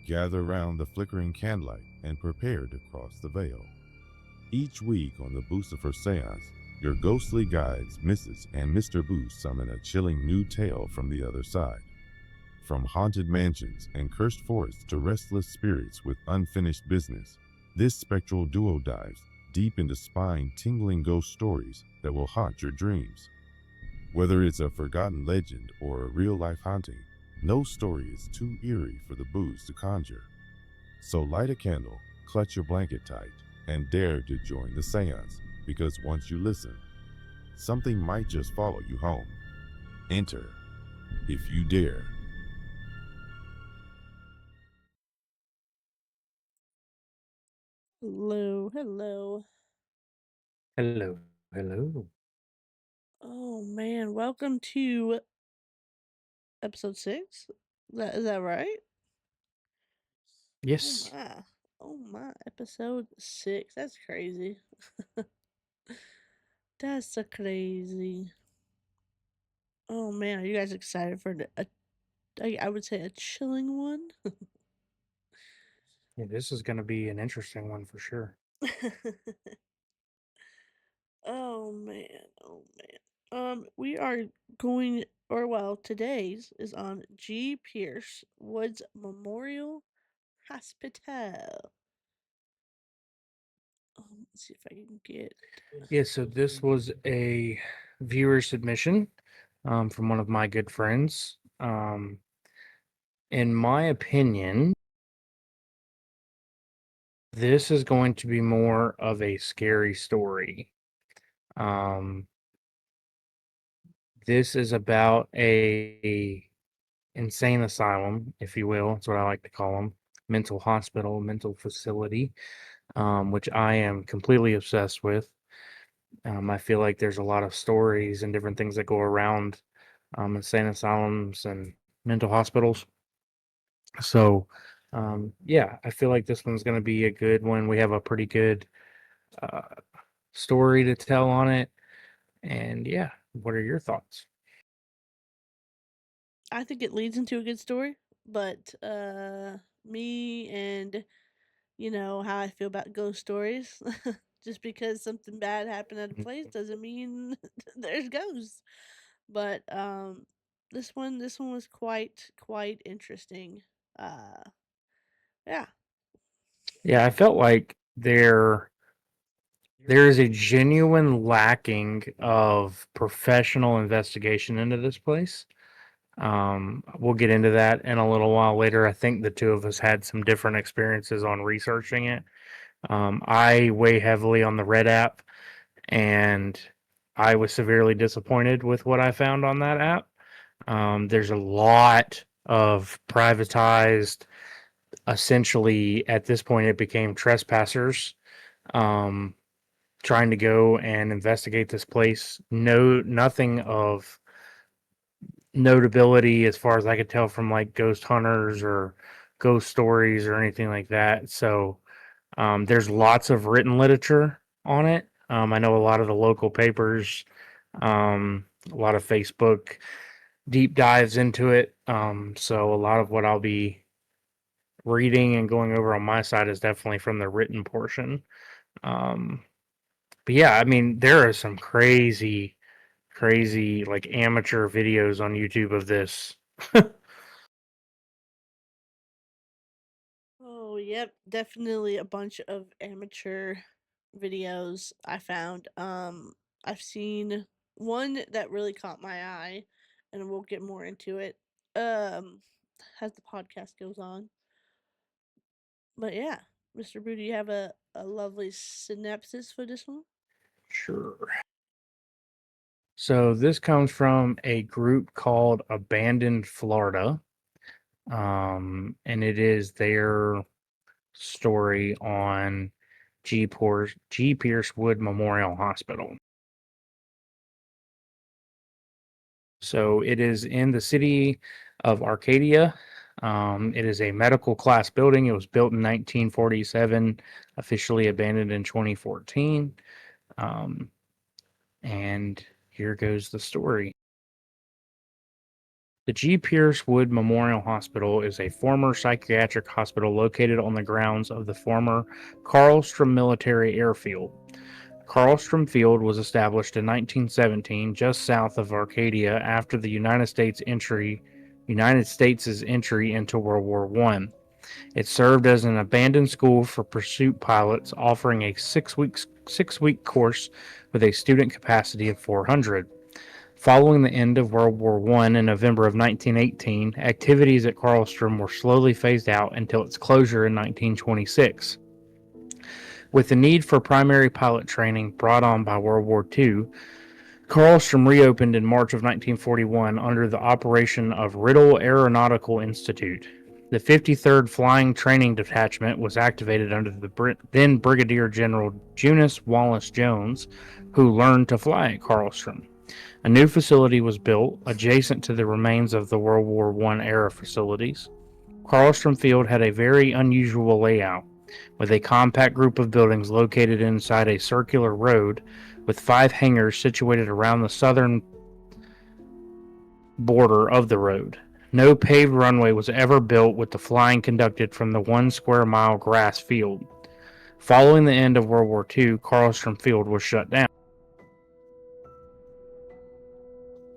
gather round the flickering candlelight and prepare to cross the veil. Each week on the Boostifer Seance, your ghostly guides, Mrs. and Mr. Boost, summon a chilling new tale from the other side. From haunted mansions and cursed forests to restless spirits with unfinished business, this spectral duo dives deep into spine-tingling ghost stories that will haunt your dreams. Whether it's a forgotten legend or a real-life haunting, no story is too eerie for the booze to conjure. So light a candle, clutch your blanket tight, and dare to join the seance, because once you listen, something might just follow you home. Enter, if you dare. Hello, hello. Hello, hello. Oh man, welcome to episode 6. Is that right? Oh Yes. my. Oh my, episode 6. That's crazy. That's so crazy. Oh man, are you guys excited for I would say a chilling one? Yeah, this is going to be an interesting one for sure. Oh man, oh man. We are going, or well, today's is on G. Pierce Woods Memorial Hospital. Let's see if I can get. Yeah, so this was a viewer submission from one of my good friends. In my opinion, this is going to be more of a scary story. Um, this is about a insane asylum, if you will. That's what I like to call them. Mental hospital, mental facility, which I am completely obsessed with. I feel like there's a lot of stories and different things that go around insane asylums and mental hospitals. So, yeah, I feel like this one's going to be a good one. We have a pretty good uh, story to tell on it. And yeah, what are your thoughts? I think it leads into a good story, but me and how I feel about ghost stories. Just because something bad happened at a place doesn't mean there's ghosts. But this one was quite interesting. Uh, yeah. Yeah, I felt like there is a genuine lacking of professional investigation into this place. We'll get into that in a little while later. I think the two of us had some different experiences on researching it. I weigh heavily on the Red app, and I was severely disappointed with what I found on that app. There's a lot of privatized, essentially, at this point, it became trespassers um, trying to go and investigate this place. No, nothing of notability as far as I could tell from like ghost hunters or ghost stories or anything like that. So there's lots of written literature on it. I know a lot of the local papers, a lot of Facebook deep dives into it. So a lot of what I'll be reading and going over on my side is definitely from the written portion. Um, but yeah, I mean, there are some crazy like amateur videos on YouTube of this. Oh, yep, definitely a bunch of amateur videos I found. I've seen one that really caught my eye, and we'll get more into it as the podcast goes on. But yeah, Mr. Boo, do you have a lovely synopsis for this one? Sure. So this comes from a group called Abandoned Florida, and it is their story on G. Pierce Wood Memorial Hospital. So it is in the city of Arcadia. It is a medical class building. It was built in 1947, officially abandoned in 2014. Um, and here goes the story. The G. Pierce Wood Memorial Hospital is a former psychiatric hospital located on the grounds of the former Carlstrom Military Airfield. Carlstrom Field was established in 1917 just south of Arcadia after the United States' entry into World War I. It served as an abandoned school for pursuit pilots, offering a six-week course with a student capacity of 400. Following the end of World War I in November of 1918, activities at Carlstrom were slowly phased out until its closure in 1926. With the need for primary pilot training brought on by World War II, Carlstrom reopened in March of 1941 under the operation of Riddle Aeronautical Institute. The 53rd Flying Training Detachment was activated under the then Brigadier General Junius Wallace Jones, who learned to fly at Carlstrom. A new facility was built adjacent to the remains of the World War I era facilities. Carlstrom Field had a very unusual layout, with a compact group of buildings located inside a circular road with 5 hangars situated around the southern border of the road. No paved runway was ever built, with the flying conducted from the 1 square mile grass field. Following the end of World War II, Carlstrom Field was shut down.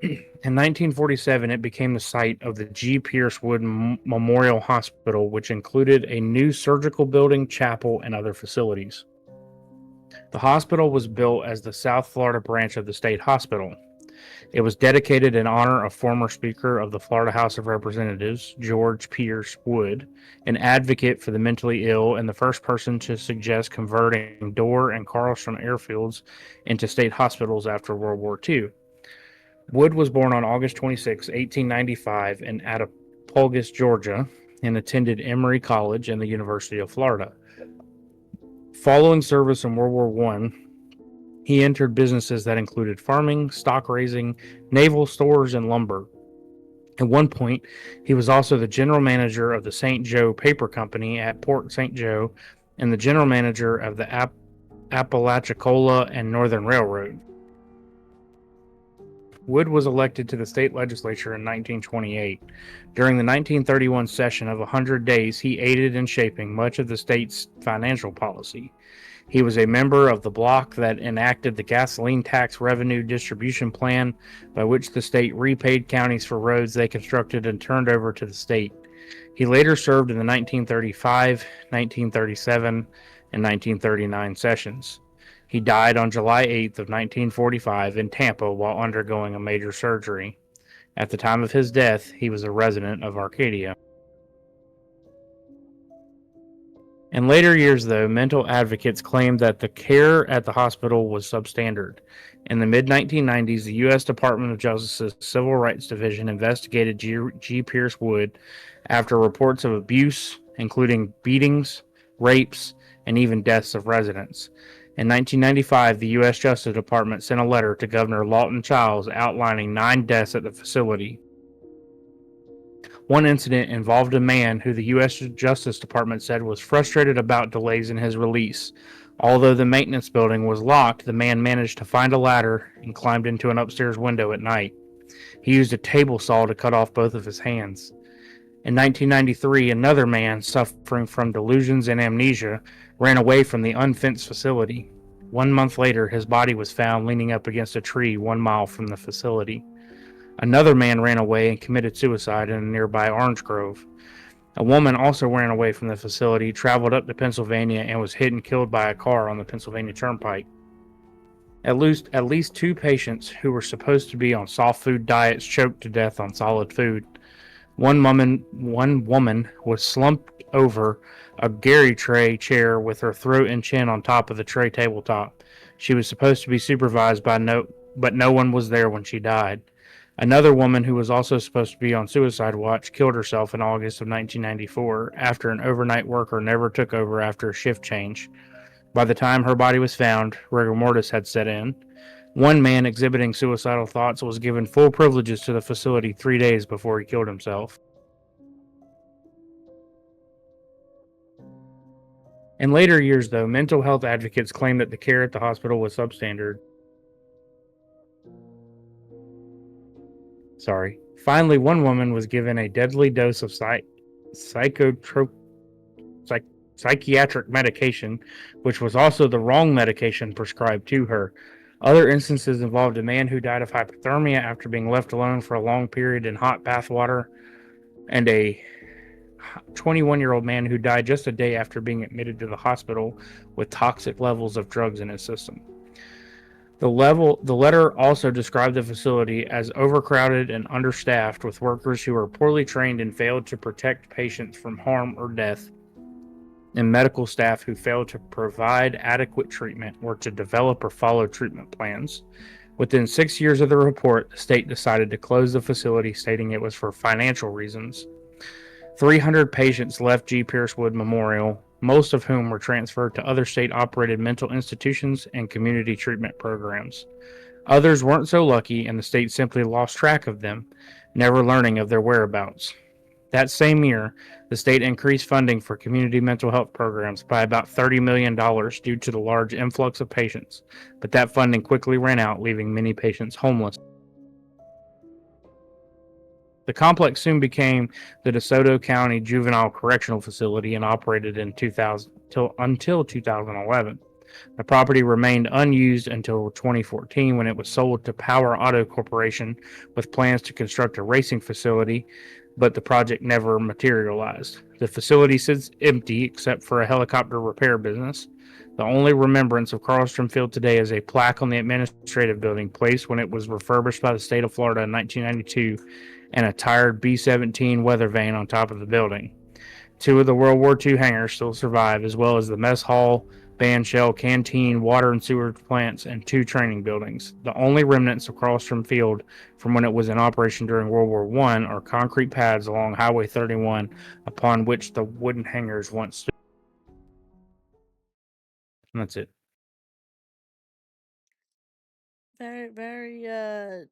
In 1947, it became the site of the G. Pierce Wood Memorial Hospital, which included a new surgical building, chapel, and other facilities. The hospital was built as the South Florida branch of the state hospital. It was dedicated in honor of former Speaker of the Florida House of Representatives, George Pierce Wood, an advocate for the mentally ill and the first person to suggest converting Dorr and Carlstrom airfields into state hospitals after World War II. Wood was born on August 26, 1895 in Attapulgis, Georgia, and attended Emory College and the University of Florida. Following service in World War I, he entered businesses that included farming, stock raising, naval stores, and lumber. At one point, he was also the general manager of the St. Joe Paper Company at Port St. Joe and the general manager of the Apalachicola and Northern Railroad. Wood was elected to the state legislature in 1928. During the 1931 session of 100 days, he aided in shaping much of the state's financial policy. He was a member of the bloc that enacted the gasoline tax revenue distribution plan, by which the state repaid counties for roads they constructed and turned over to the state. He later served in the 1935, 1937, and 1939 sessions. He died on July 8th of 1945 in Tampa while undergoing a major surgery. At the time of his death, he was a resident of Arcadia. In later years, though, mental advocates claimed that the care at the hospital was substandard. In the mid-1990s, the U.S. Department of Justice's Civil Rights Division investigated G. Pierce Wood after reports of abuse, including beatings, rapes, and even deaths of residents. In 1995, the U.S. Justice Department sent a letter to Governor Lawton Chiles outlining 9 deaths at the facility. One incident involved a man who the U.S. Justice Department said was frustrated about delays in his release. Although the maintenance building was locked, the man managed to find a ladder and climbed into an upstairs window at night. He used a table saw to cut off both of his hands. In 1993, another man suffering from delusions and amnesia ran away from the unfenced facility. 1 month later, his body was found leaning up against a tree 1 mile from the facility. Another man ran away and committed suicide in a nearby orange grove. A woman also ran away from the facility, traveled up to Pennsylvania, and was hit and killed by a car on the Pennsylvania Turnpike. At least 2 patients who were supposed to be on soft food diets choked to death on solid food. One woman was slumped over a Gary tray chair with her throat and chin on top of the tray tabletop. She was supposed to be supervised but no one was there when she died. Another woman who was also supposed to be on suicide watch killed herself in August of 1994 after an overnight worker never took over after a shift change. By the time her body was found, rigor mortis had set in. One man exhibiting suicidal thoughts was given full privileges to the facility 3 days before he killed himself. In later years, though, mental health advocates claimed that the care at the hospital was substandard. Sorry. Finally, one woman was given a deadly dose of psychotropic psych- psychiatric medication, which was also the wrong medication prescribed to her. Other instances involved a man who died of hypothermia after being left alone for a long period in hot bath water, and a 21-year-old man who died just a day after being admitted to the hospital with toxic levels of drugs in his system. The letter also described the facility as overcrowded and understaffed, with workers who were poorly trained and failed to protect patients from harm or death, and medical staff who failed to provide adequate treatment or to develop or follow treatment plans. Within 6 years of the report, the state decided to close the facility, stating it was for financial reasons. 300 patients left G. Pierce Wood Memorial, most of whom were transferred to other state operated mental institutions and community treatment programs. Others weren't so lucky, and the state simply lost track of them, never learning of their whereabouts. That same year, the state increased funding for community mental health programs by about $30 million due to the large influx of patients, but that funding quickly ran out, leaving many patients homeless. The complex soon became the DeSoto County Juvenile Correctional Facility and operated until 2011. The property remained unused until 2014 when it was sold to Power Auto Corporation with plans to construct a racing facility, but the project never materialized. The facility sits empty except for a helicopter repair business. The only remembrance of Carlstrom Field today is a plaque on the administrative building placed when it was refurbished by the state of Florida in 1992 and a tired B 17 weather vane on top of the building. Two of the World War II hangars still survive, as well as the mess hall, band shell, canteen, water and sewer plants, and two training buildings. The only remnants of Carlstrom Field from when it was in operation during World War I are concrete pads along Highway 31 upon which the wooden hangars once stood. And that's it. Very, very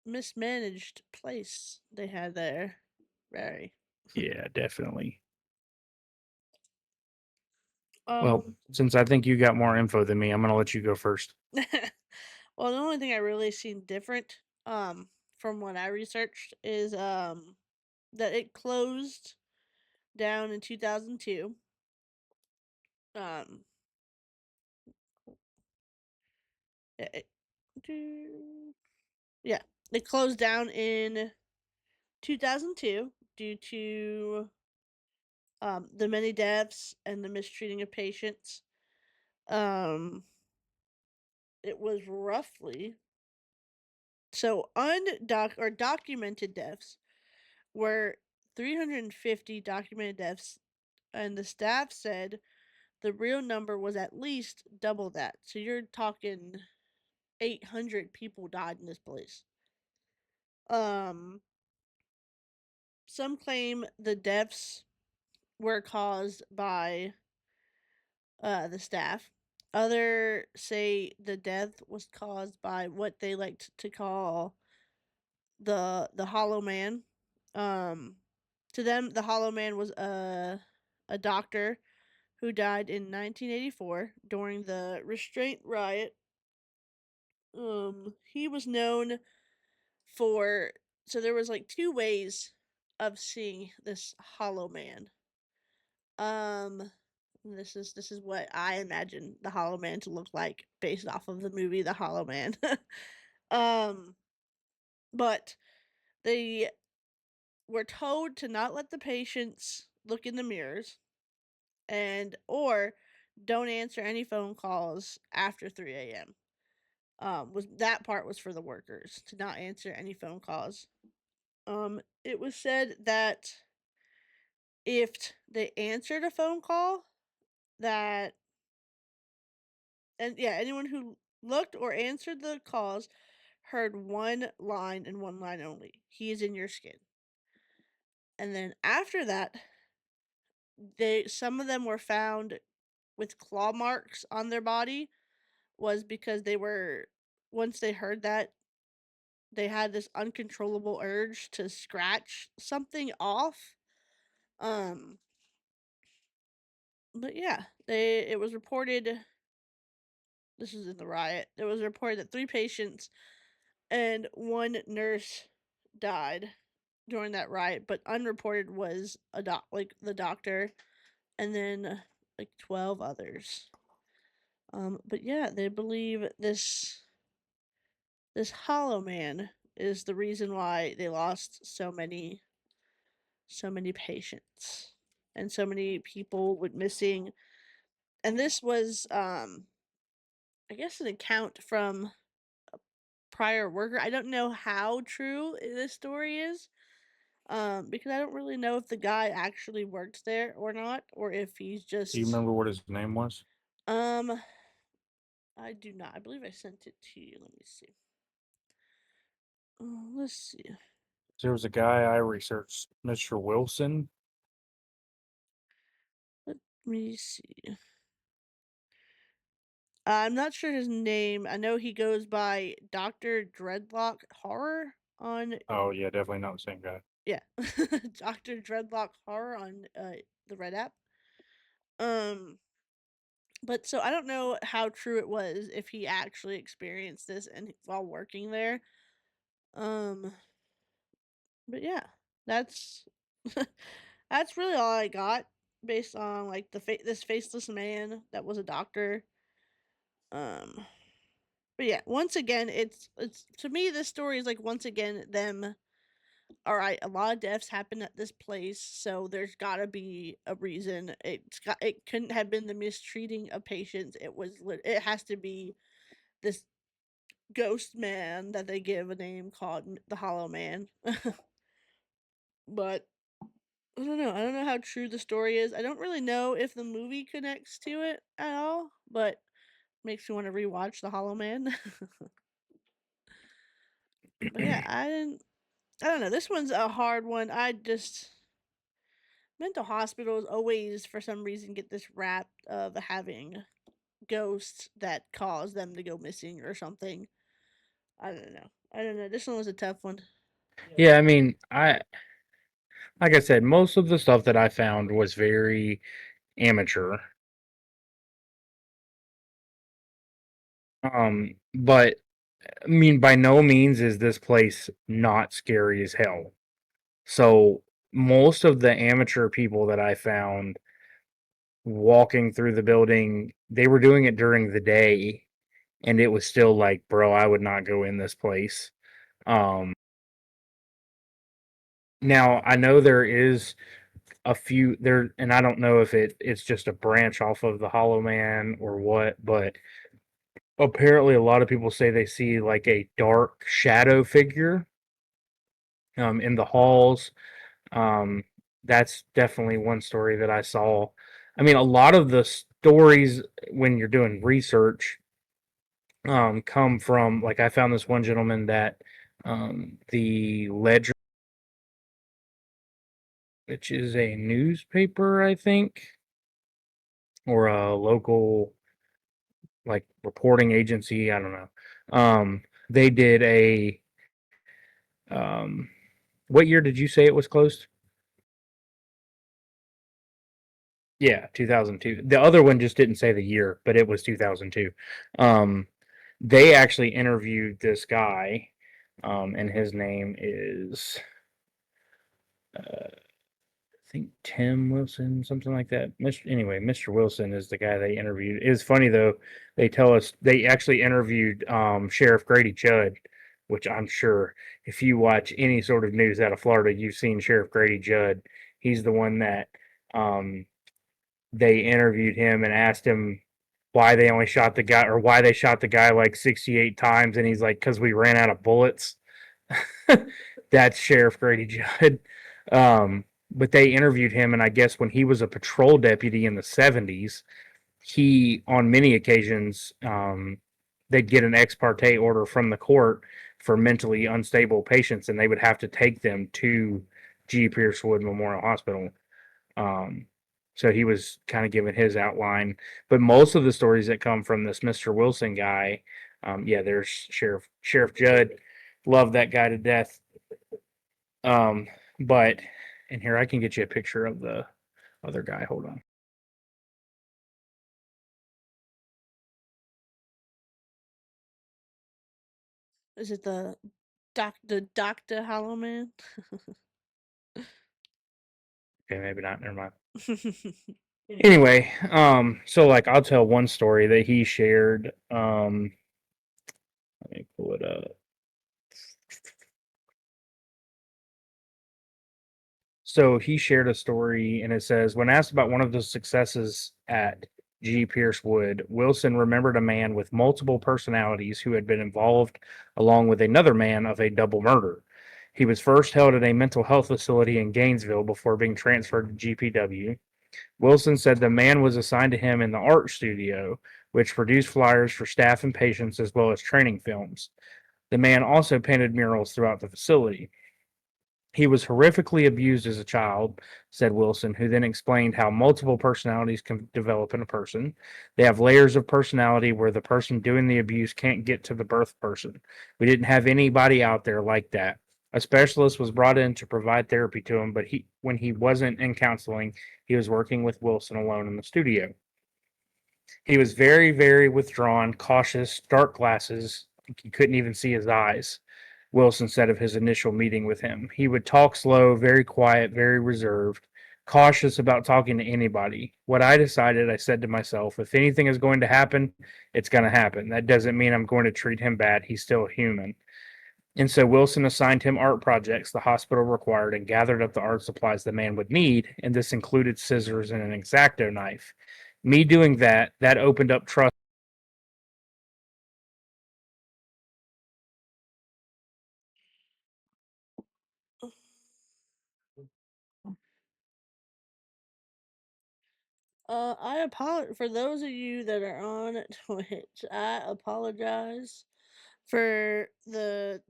mismanaged place they had there. Very. Yeah, definitely. Well, Um since I think you got more info than me, I'm going to let you go first. well, the only thing I really seen different from what I researched is that it closed down in 2002. Um yeah, yeah, it closed down in 2002 due to the many deaths and the mistreating of patients. Um, it was roughly documented deaths were 350 documented deaths, and the staff said the real number was at least double that. So you're talking 800 people died in this place. Um, some claim the deaths were caused by the staff. Other say the death was caused by what they like to call the Hollow Man. Um, to them, the Hollow Man was a doctor who died in 1984 during the restraint riot. He was known for there was like two ways of seeing this Hollow Man. Um, this is what I imagine the Hollow Man to look like based off of the movie The Hollow Man. um, but they were told to not let the patients look in the mirrors and or don't answer any phone calls after 3 a.m. Was that part was for the workers to not answer any phone calls. It was said that if they answered a phone call, that and yeah, anyone who looked or answered the calls heard one line and one line only. He is in your skin. And then after that, some of them were found with claw marks on their body was because they were once they heard that they had this uncontrollable urge to scratch something off. Um but yeah, they it was reported this was in the riot. It was reported that three patients and one nurse died during that riot, but unreported was the doctor, and then like 12 others. But yeah, they believe this Hollow Man is the reason why they lost so many patients and so many people went missing. And this was I guess an account from prior worker. I don't know how true this story is. Because I don't really know if the guy actually worked there or not, or if he's Do you just remember what his name was? um I do not. I believe I sent it to you. Let me see. Let's see. There was a guy I researched, Mr. Wilson. Let me see. I'm not sure his name. I know he goes by Dr. Dreadlock Horror on Oh yeah, definitely not the same guy. yeah. Dr. Dreadlock Horror on the Red app. But so I don't know how true it was if he actually experienced this and while working there. Um but yeah, that's that's really all I got based on like this faceless man that was a doctor. Um but yeah, once again it's to me this story is like once again them all right, a lot of deaths happen at this place, so there's got to be a reason. It couldn't have been the mistreating of patients. It has to be this ghost man that they give a name called the Hollow Man. But I don't know. I don't know how true the story is. I don't really know if the movie connects to it at all, but makes me want to rewatch the Hollow Man. But yeah, I don't know. This one's a hard one. Mental hospitals always for some reason get this rap of having ghosts that cause them to go missing or something. I don't know. I don't know. This one was a tough one. Yeah, I mean, like I said, most of the stuff that I found was very amateur. But I mean, by no means is this place not scary as hell. So most of the amateur people that I found walking through the building, they were doing it during the day, and it was still like, bro, I would not go in this place. Um, Now I know there is a few there, and I don't know if it's just a branch off of the Hollow Man or what, but apparently a lot of people say they see like a dark shadow figure in the halls. Um, that's definitely one story that I saw. I mean, a lot of the stories when you're doing research come from, like, I found this one gentleman that the Ledger, which is a newspaper, I think, or a local like reporting agency, I don't know. They did a um, what year did you say it was closed? Yeah, 2002. The other one just didn't say the year, but it was 2002. Um, they actually interviewed this guy, and his name is, I think Tim Wilson, something like that. Anyway, Mr. Wilson is the guy they interviewed. It's funny though, they tell us they actually interviewed Sheriff Grady Judd, which I'm sure if you watch any sort of news out of Florida, you've seen Sheriff Grady Judd. He's the one that um, they interviewed him and asked him why they only shot the guy or why they shot the guy like 68 times, and he's like, because we ran out of bullets. That's Sheriff Grady Judd. But they interviewed him, and I guess when he was a patrol deputy in the 70s, he, on many occasions, they'd get an ex parte order from the court for mentally unstable patients, and they would have to take them to G. Pierce Wood Memorial Hospital. Um, so he was kind of giving his outline. But most of the stories that come from this Mr. Wilson guy, yeah, there's Sheriff Judd. Love that guy to death. Um, but and here I can get you a picture of the other guy. Hold on. Is it the Dr. Hollow Man. Okay, maybe not. Never mind. Anyway, so like I'll tell one story that he shared. Let me pull it up. So he shared a story, and it says, when asked about one of the successes at G. Pierce Wood, Wilson remembered a man with multiple personalities who had been involved, along with another man, of a double murder. He was first held at a mental health facility in Gainesville before being transferred to GPW. Wilson said the man was assigned to him in the art studio, which produced flyers for staff and patients as well as training films. The man also painted murals throughout the facility. He was horrifically abused as a child, said Wilson, who then explained how multiple personalities can develop in a person. They have layers of personality where the person doing the abuse can't get to the birth person. We didn't have anybody out there like that. A specialist was brought in to provide therapy to him, but when he wasn't in counseling, he was working with Wilson alone in the studio. He was very, very withdrawn, cautious, dark glasses. You couldn't even see his eyes. Wilson said of his initial meeting with him. He would talk slow, very quiet, very reserved, cautious about talking to anybody. What I decided, I said to myself, if anything is going to happen, it's going to happen. That doesn't mean I'm going to treat him bad. He's still human. And so Wilson assigned him art projects the hospital required and gathered up the art supplies the man would need, and this included scissors and an X-Acto knife. Me doing that opened up trust. I apologize for those of you that are on Twitch. I apologize for the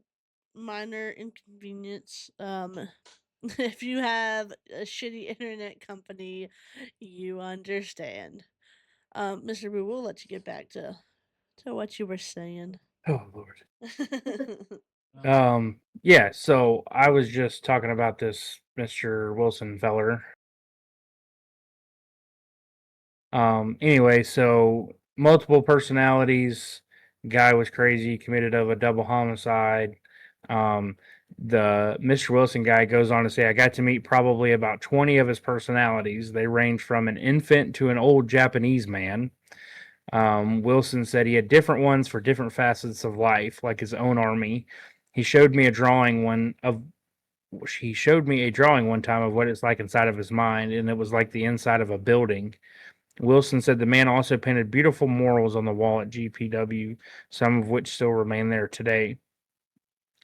minor inconvenience. If you have a shitty internet company, you understand. Mr. Boo, we'll let you get back to what you were saying. Oh Lord. Yeah, so I was just talking about this Mr. Wilson feller. Anyway, so multiple personalities, guy was crazy, committed of a double homicide. Um, the Mr. Wilson guy goes on to say, I got to meet probably about 20 of his personalities. They range from an infant to an old Japanese man. Wilson said he had different ones for different facets of life, like his own army. He showed me a drawing one time of what it's like inside of his mind, and it was like the inside of a building. Wilson said the man also painted beautiful murals on the wall at GPW, some of which still remain there today.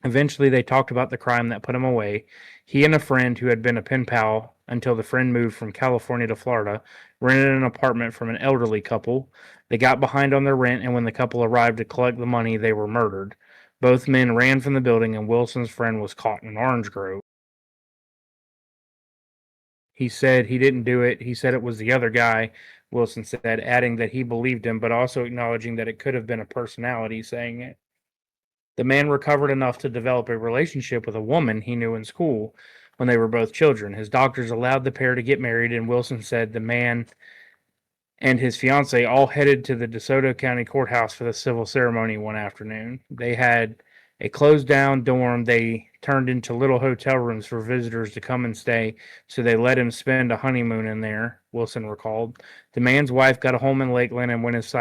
Eventually, they talked about the crime that put him away. He and a friend who had been a pen pal until the friend moved from California to Florida rented an apartment from an elderly couple. They got behind on their rent, and when the couple arrived to collect the money, they were murdered. Both men ran from the building, and Wilson's friend was caught in an orange grove. He said he didn't do it. He said it was the other guy, Wilson said, adding that he believed him, but also acknowledging that it could have been a personality saying it. The man recovered enough to develop a relationship with a woman he knew in school when they were both children. His doctors allowed the pair to get married, and Wilson said the man and his fiancee all headed to the DeSoto County Courthouse for the civil ceremony one afternoon. They had a closed down dorm they turned into little hotel rooms for visitors to come and stay, so they let him spend a honeymoon in there, Wilson recalled. The man's wife got a home in Lakeland, and when his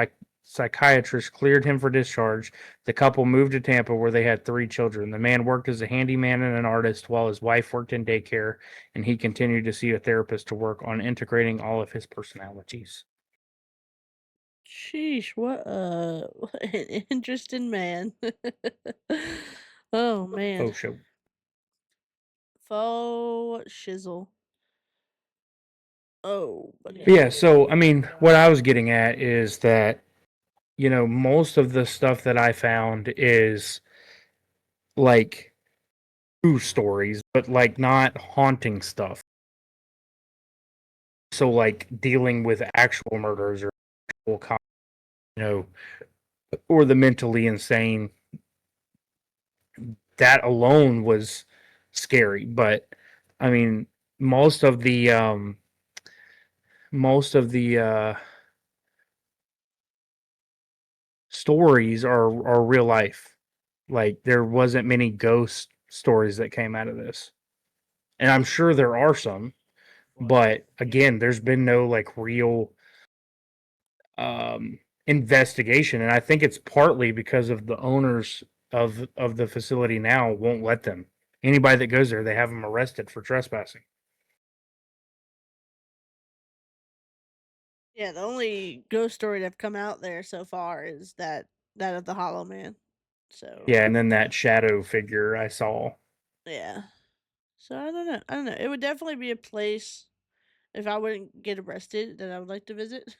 psychiatrist cleared him for discharge, the couple moved to Tampa where they had 3 children. The man worked as a handyman and an artist while his wife worked in daycare, and he continued to see a therapist to work on integrating all of his personalities. Sheesh, what an interesting man. Oh man. Faux show. Faux shizzle. Oh, buddy. Yeah, so I mean, what I was getting at is that, most of the stuff that I found is like true stories, but like not haunting stuff. So like dealing with actual murders or actual, you know, or the mentally insane. That alone was scary, but I mean, most of the most of the stories are real life. Like there wasn't many ghost stories that came out of this. And I'm sure there are some, but again, there's been no like real investigation, and I think it's partly because of the owners of the facility now won't let them. Anybody that goes there, they have them arrested for trespassing. Yeah, the only ghost story that's come out there so far is that of the Hollow Man. So Yeah, and then that shadow figure I saw. yeah. So I don't know. I don't know. It would definitely be a place if I wouldn't get arrested that I would like to visit.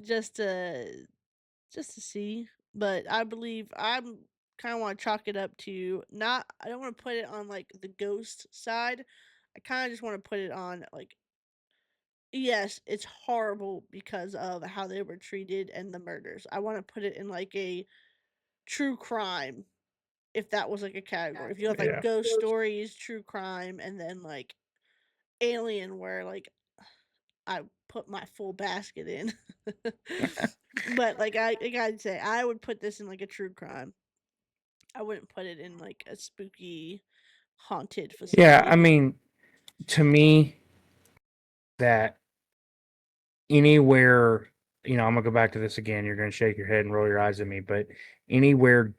just to just to see. But I believe I'm kind of want to chalk it up to not. I don't want to put it on like the ghost side. I kind of just want to put it on like yes, it's horrible because of how they were treated and the murders. I want to put it in like a true crime if that was like a category. If you have like Yeah. ghost stories, true crime, and then like alien where like I put my full basket in. But like I gotta say, I would put this in like a true crime. I wouldn't put it in like a spooky haunted Yeah, I facility. mean, to me, that anywhere, I'm gonna go back to this again. You're gonna shake your head and roll your eyes at me, but anywhere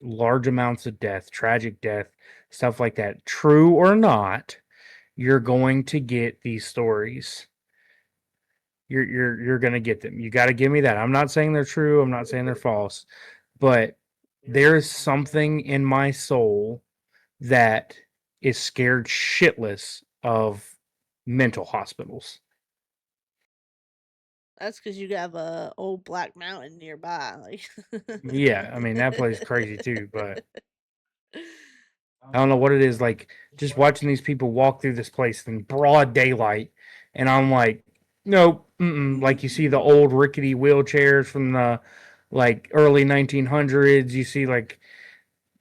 large amounts of death, tragic death, stuff like that, true or not, you're going to get these stories. You're gonna get them. You got to give me that. I'm not saying they're true. I'm not saying they're false, but there is something in my soul that is scared shitless of mental hospitals. That's because you have a old black mountain nearby. Like Yeah, I mean that place is crazy too, but I don't know what it is. Like just watching these people walk through this place in broad daylight, and I'm like, nope. Mm-mm. Like you see the old rickety wheelchairs from the like early 1900s. You see like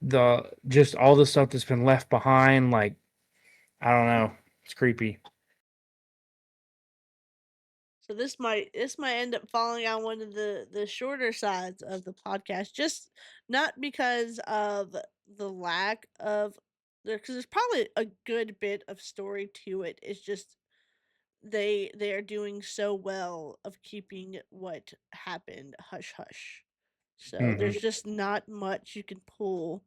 the just all the stuff that's been left behind. Like I don't know, it's creepy. So this might end up falling on one of the shorter sides of the podcast, just not because of the lack of there, because there's probably a good bit of story to it. It's just they are doing so well of keeping what happened hush hush. So Hmm. there's just not much you can pull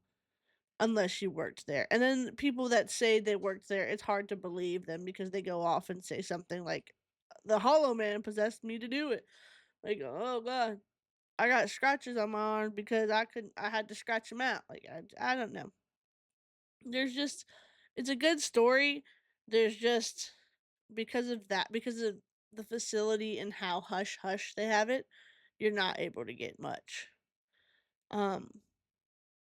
unless you worked there. And then people that say they worked there, it's hard to believe them because they go off and say something like, "The Hollow Man possessed me to do it." Like, oh god, I got scratches on my arm because I had to scratch them out. Like, I don't know. There's just, it's a good story. There's just because of that, because of the facility and how hush hush they have it, you're not able to get much. Um,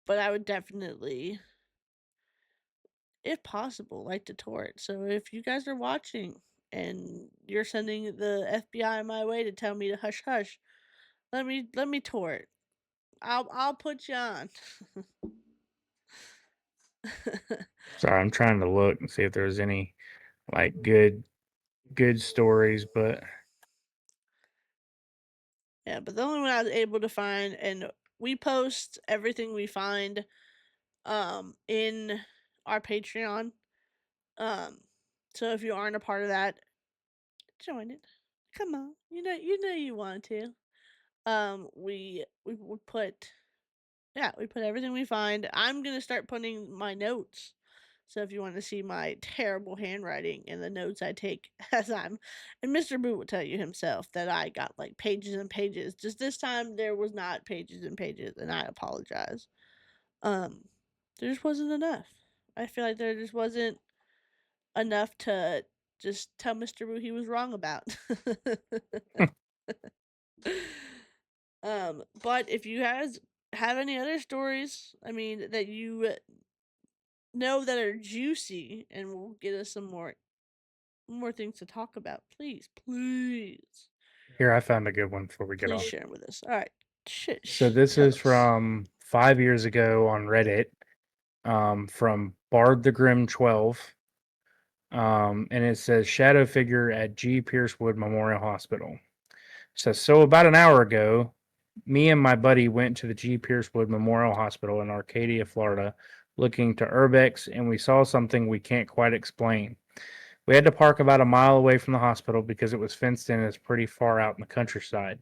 but I would definitely, if possible, like to tour it. So if you guys are watching and you're sending the FBI my way to tell me to hush hush, let me tour it. I'll put you on. Sorry, I'm trying to look and see if there's any like good stories, but Yeah, but the only one I was able to find, and we post everything we find in our Patreon. Um so if you aren't a part of that, join it. Come on. You know you want to. We put, yeah, we put everything we find. I'm gonna start putting my notes. So if you want to see my terrible handwriting and the notes I take as I'm, and Mr. Boo will tell you himself that I got like pages and pages. Just this time there was not pages and pages, and I apologize. Um, there just wasn't enough. I feel like there just wasn't enough to just tell Mr. Boo he was wrong about. But if you guys have any other stories, I mean, that you know that are juicy and will get us some more things to talk about, here I found a good one before we get please off. share them with us. All right, So this tell is us. from 5 years ago on Reddit, from Bard the Grim 12. And it says shadow figure at G. Piercewood Memorial Hospital. It says so about an hour ago, Me and my buddy went to the G. Pierce Wood Memorial Hospital in Arcadia, Florida, looking to urbex, and we saw something we can't quite explain. We had to park about a mile away from the hospital because it was fenced in and it's pretty far out in the countryside.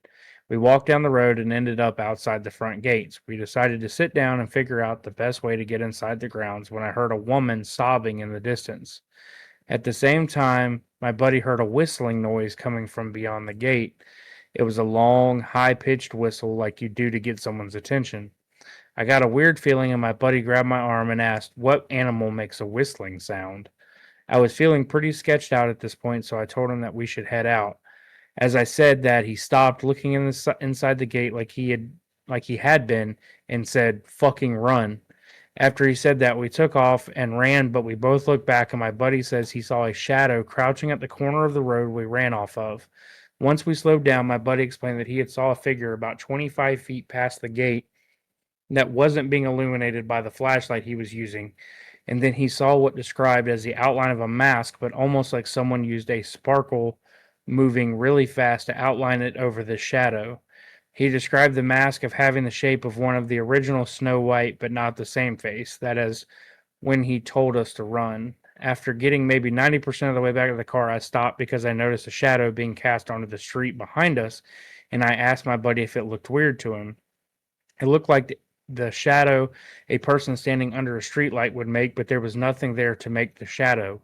We walked down the road and ended up outside the front gates. We decided to sit down and figure out the best way to get inside the grounds when I heard a woman sobbing in the distance. At the same time, my buddy heard a whistling noise coming from beyond the gate. It was a long, high pitched whistle like you do to get someone's attention. I got a weird feeling, and my buddy grabbed my arm and asked, "What animal makes a whistling sound?" I was feeling pretty sketched out at this point, so I told him that we should head out. As I said that, he stopped, looking inside the gate like he had been, and said, "Fucking run." After he said that, we took off and ran, but we both looked back, and my buddy says he saw a shadow crouching at the corner of the road we ran off of. Once we slowed down, my buddy explained that he had saw a figure about 25 feet past the gate that wasn't being illuminated by the flashlight he was using, and then he saw what described as the outline of a mask, but almost like someone used a sparkle moving really fast to outline it over the shadow. He described the mask of having the shape of one of the original Snow White, but not the same face. That is when he told us to run. After getting maybe 90% of the way back to the car, I stopped because I noticed a shadow being cast onto the street behind us, and I asked my buddy if it looked weird to him. It looked like the shadow a person standing under a streetlight would make, but there was nothing there to make the shadow.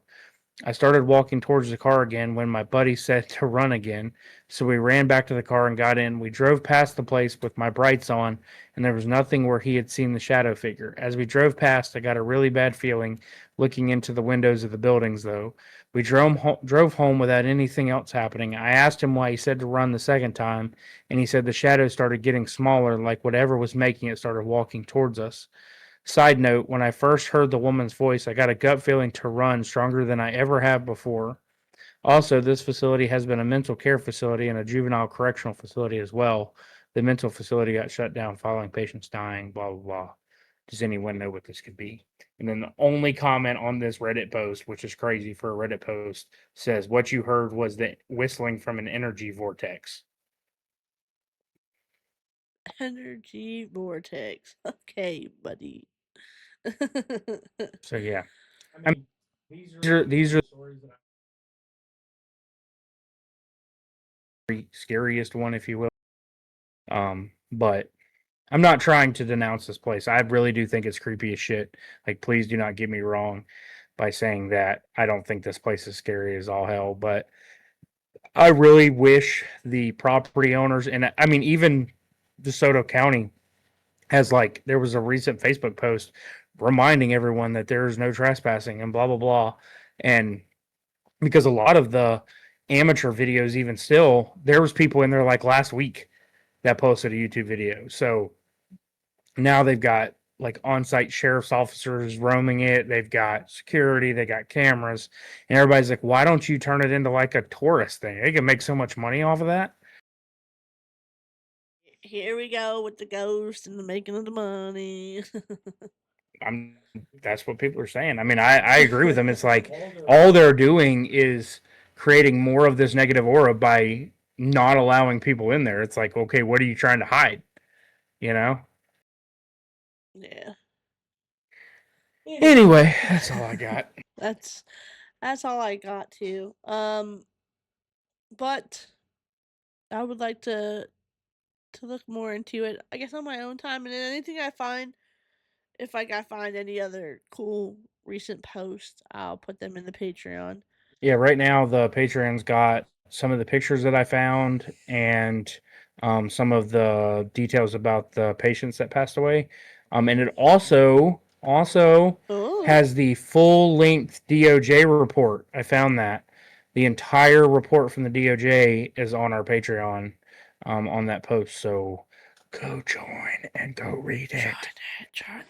I started walking towards the car again when my buddy said to run again, so we ran back to the car and got in. We drove past the place with my brights on, and there was nothing where he had seen the shadow figure. As we drove past, I got a really bad feeling looking into the windows of the buildings, though. We drove home without anything else happening. I asked him why he said to run the second time, and he said the shadow started getting smaller, like whatever was making it started walking towards us. Side note, when I first heard the woman's voice, I got a gut feeling to run stronger than I ever have before. Also, this facility has been a mental care facility and a juvenile correctional facility as well. The mental facility got shut down following patients dying, blah, blah, blah. Does anyone know what this could be? And then the only comment on this Reddit post, which is crazy for a Reddit post, says, "What you heard was the whistling from an energy vortex." Energy vortex. Okay, buddy. So, yeah. I mean, these are the scariest one, if you will. But I'm not trying to denounce this place. I really do think it's creepy as shit. Like, please do not get me wrong by saying that. I don't think this place is scary as all hell, but I really wish the property owners, and I mean, even DeSoto County has, like, there was a recent Facebook post reminding everyone that there is no trespassing and blah, blah, blah. And because a lot of the amateur videos, even still, there was people in there like last week that posted a YouTube video. So now they've got like on-site sheriff's officers roaming it. They've got security. They got cameras, and everybody's like, "Why don't you turn it into like a tourist thing? They can make so much money off of that." Here we go with the ghost and the making of the money. I'm That's what people are saying. I mean, I agree with them. It's like all they're doing is creating more of this negative aura by not allowing people in there. It's like, okay, what are you trying to hide? You know? Yeah. Anyway, that's all I got. That's that's all I got too. But I would like to look more into it. I guess on my own time, and then anything I find, if like I find any other cool recent posts, I'll put them in the Patreon. Yeah, right now the Patreon's got some of the pictures that I found and some of the details about the patients that passed away. And it also Oh, has the full length DOJ report. I found that the entire report from the DOJ is on our Patreon on that post. So go join and go read join it. it,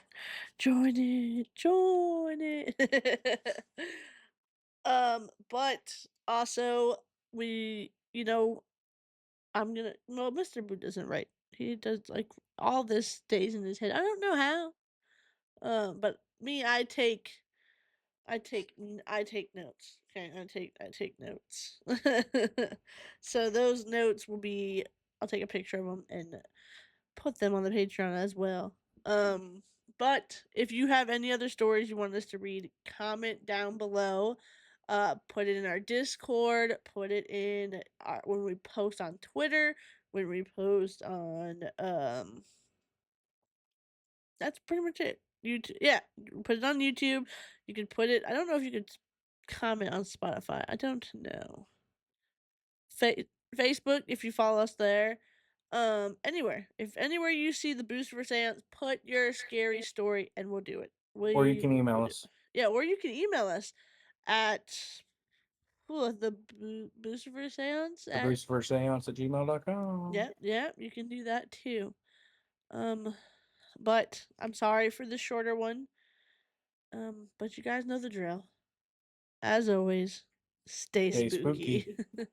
join it, join it. But also we, I'm gonna. Well, Mr. Boo doesn't write. He does like all this stays in his head. I don't know how. But me, I take notes. Okay, I take notes. So those notes will be. I'll take a picture of them and put them on the Patreon as well. But if you have any other stories you want us to read, comment down below. Put it in our Discord. Put it in when we post on Twitter. When we post on That's pretty much it. YouTube, yeah. Put it on YouTube. You can put it. I don't know if you could comment on Spotify. I don't know. Facebook, if you follow us there. Anywhere. If anywhere you see the Boost for Seance, put your scary story and we'll do it. Or you can email will do us. Yeah, or you can email us at the Booster for Seance The at boosterseance@gmail.com. yeah, you can do that too. But I'm sorry for the shorter one. But you guys know the drill. As always, stay Stay spooky. spooky.